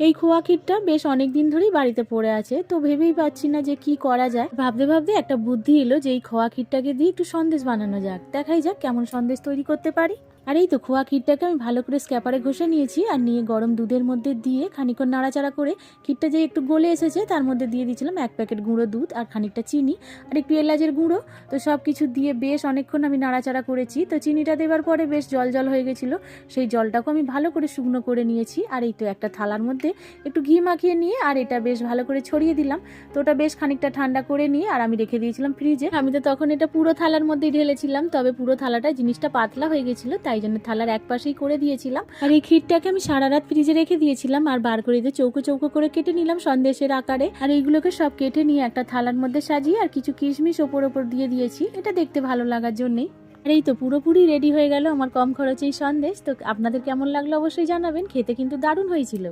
এই খোয়া ক্ষীরটা বেশ অনেক দিন ধরেই বাড়িতে পড়ে আছে, তো ভেবেই পাচ্ছি না যে কি করা যায়। ভাবতে ভাবতে একটা বুদ্ধি এলো যে এই খোয়া ক্ষীরটাকে দিয়ে একটু সন্দেশ বানানো যাক, দেখাই যাক কেমন সন্দেশ তৈরি করতে পারি। আর এই তো খোয়া ক্ষীরটাকে আমি ভালো করে স্ক্যাপারে ঘষে নিয়েছি, আর নিয়ে গরম দুধের মধ্যে দিয়ে খানিকক্ষণ নাড়াচাড়া করে ক্ষীরটা যে একটু গলে এসেছে তার মধ্যে দিয়ে দিয়েছিলাম 1 প্যাকেট গুঁড়ো দুধ আর খানিকটা চিনি আর একটু এলাচের গুঁড়ো। তো সব কিছু দিয়ে বেশ অনেকক্ষণ আমি নাড়াচাড়া করেছি। তো চিনিটা দেওয়ার পরে বেশ জল জল হয়ে গেছিলো, সেই জলটাকে আমি ভালো করে শুকনো করে নিয়েছি। আর এই তো একটা থালার মধ্যে একটু ঘি মাখিয়ে নিয়ে আর এটা বেশ ভালো করে ছড়িয়ে দিলাম। তো ওটা বেশ খানিকটা ঠান্ডা করে নিয়ে আর আমি রেখে দিয়েছিলাম ফ্রিজে। আমি তো তখন এটা পুরো থালার মধ্যেই ঢেলেছিলাম, তবে পুরো থালাটা জিনিসটা পাতলা হয়ে গেছিলো, তাই জন্য থালার এক পাশেই করে দিয়েছিলাম। আর এই ক্ষীরটাকে আমি সারা রাত ফ্রিজে রেখে দিয়েছিলাম আর বার করে দিয়ে চৌকো চৌকো করে কেটে নিলাম সন্দেশের আকারে। আর এইগুলোকে সব কেটে নিয়ে একটা থালার মধ্যে সাজিয়ে আর কিছু কিশমিশ ওপর ওপর দিয়ে দিয়েছি, এটা দেখতে ভালো লাগার জন্যই। আর এই তো পুরোপুরি রেডি হয়ে গেল আমার কম খরচেই সন্দেশ। তো আপনাদের কেমন লাগলো অবশ্যই জানাবেন, খেতে কিন্তু দারুণ হয়েছিল।